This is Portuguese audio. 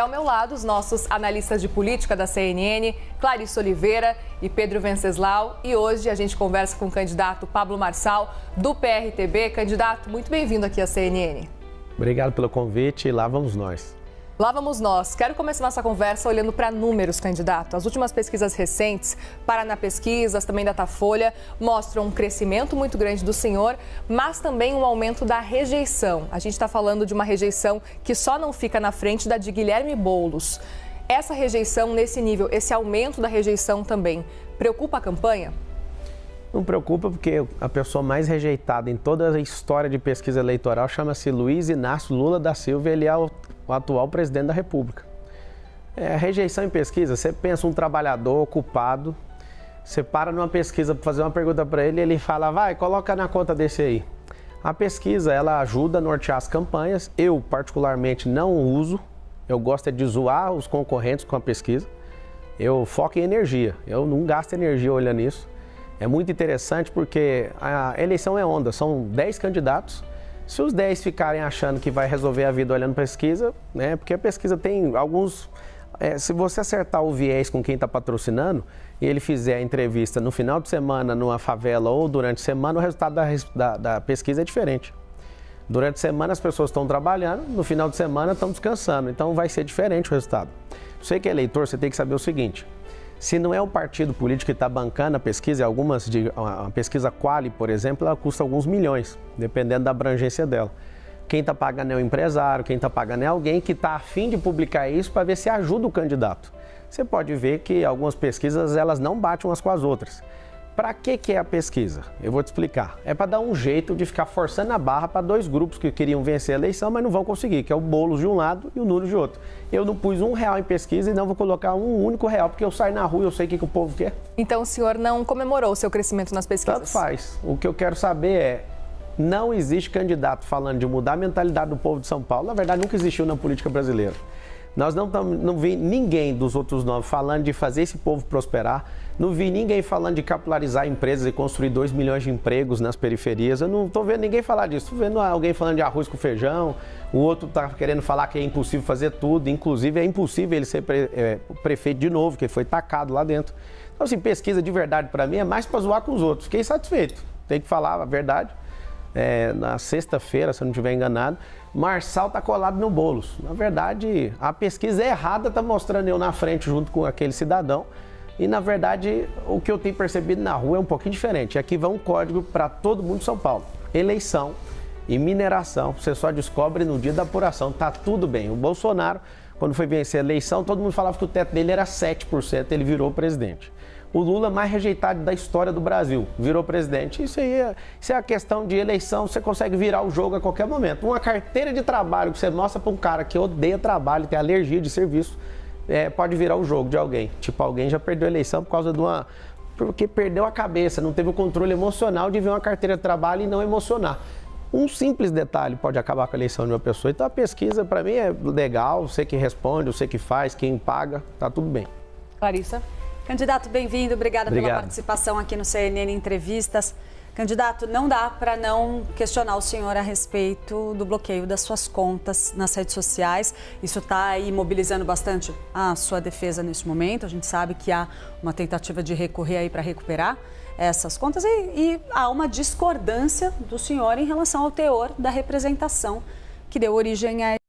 Ao meu lado, os nossos analistas de política da CNN, Clarice Oliveira e Pedro Venceslau. E hoje a gente conversa com o candidato Pablo Marçal, do PRTB. Candidato, muito bem-vindo aqui à CNN. Obrigado pelo convite e lá vamos nós. Lá vamos nós. Quero começar nossa conversa olhando para números, candidato. As últimas pesquisas recentes, Paraná Pesquisas, também Datafolha, mostram um crescimento muito grande do senhor, mas também um aumento da rejeição. A gente está falando de uma rejeição que só não fica na frente da de Guilherme Boulos. Essa rejeição nesse nível, esse aumento da rejeição também, preocupa a campanha? Não preocupa, porque a pessoa mais rejeitada em toda a história de pesquisa eleitoral chama-se Luiz Inácio Lula da Silva e ele é o atual presidente da República. A rejeição em pesquisa, você pensa um trabalhador ocupado, você para numa pesquisa para fazer uma pergunta para ele e ele fala, vai, coloca na conta desse aí. A pesquisa, ela ajuda a nortear as campanhas, eu particularmente não uso, eu gosto de zoar os concorrentes com a pesquisa, eu foco em energia, eu não gasto energia olhando isso. É muito interessante porque a eleição é onda, são 10 candidatos. Se os 10 ficarem achando que vai resolver a vida olhando pesquisa, né? Porque a pesquisa tem alguns... se você acertar o viés com quem está patrocinando e ele fizer a entrevista no final de semana numa favela ou durante a semana, o resultado da pesquisa é diferente. Durante a semana as pessoas estão trabalhando, no final de semana estão descansando, então vai ser diferente o resultado. Você que é eleitor, você tem que saber o seguinte... Se não é o partido político que está bancando a pesquisa, a pesquisa Quali, por exemplo, ela custa alguns milhões, dependendo da abrangência dela. Quem está pagando é o empresário, quem está pagando é alguém que está a fim de publicar isso para ver se ajuda o candidato. Você pode ver que algumas pesquisas elas não batem umas com as outras. Para que é a pesquisa? Eu vou te explicar. É para dar um jeito de ficar forçando a barra para dois grupos que queriam vencer a eleição, mas não vão conseguir, que é o Boulos de um lado e o Nunes de outro. Eu não pus R$1 em pesquisa e não vou colocar um único real, porque eu saio na rua e eu sei o que o povo quer. Então o senhor não comemorou o seu crescimento nas pesquisas? Tanto faz. O que eu quero saber é, não existe candidato falando de mudar a mentalidade do povo de São Paulo. Na verdade, nunca existiu na política brasileira. Nós não vi ninguém dos outros 9 falando de fazer esse povo prosperar. Não vi ninguém falando de capitalizar empresas e construir 2 milhões de empregos nas periferias. Eu não estou vendo ninguém falar disso. Estou vendo alguém falando de arroz com feijão. O outro está querendo falar que é impossível fazer tudo. Inclusive, é impossível ele ser prefeito de novo, que ele foi tacado lá dentro. Então, assim, pesquisa de verdade para mim é mais para zoar com os outros. Fiquei satisfeito. Tem que falar a verdade. Na sexta-feira, se eu não estiver enganado, Marçal está colado no Boulos. Na verdade, a pesquisa errada está mostrando eu na frente junto com aquele cidadão. E, na verdade, o que eu tenho percebido na rua é um pouquinho diferente. Aqui vai um código para todo mundo de São Paulo. Eleição e mineração, você só descobre no dia da apuração. Tá tudo bem. O Bolsonaro, quando foi vencer a eleição, todo mundo falava que o teto dele era 7%, ele virou presidente. O Lula mais rejeitado da história do Brasil, virou presidente. Isso é a questão de eleição, você consegue virar o jogo a qualquer momento. Uma carteira de trabalho que você mostra para um cara que odeia trabalho, tem alergia de serviço, pode virar o jogo de alguém. Tipo, alguém já perdeu a eleição por causa porque perdeu a cabeça, não teve o controle emocional de ver uma carteira de trabalho e não emocionar. Um simples detalhe pode acabar com a eleição de uma pessoa. Então a pesquisa, para mim, é legal, você que responde, você que faz, quem paga, tá tudo bem. Clarissa? Candidato, bem-vindo. Obrigada pela participação aqui no CNN Entrevistas. Candidato, não dá para não questionar o senhor a respeito do bloqueio das suas contas nas redes sociais. Isso está aí mobilizando bastante a sua defesa neste momento. A gente sabe que há uma tentativa de recorrer aí para recuperar essas contas e há uma discordância do senhor em relação ao teor da representação que deu origem a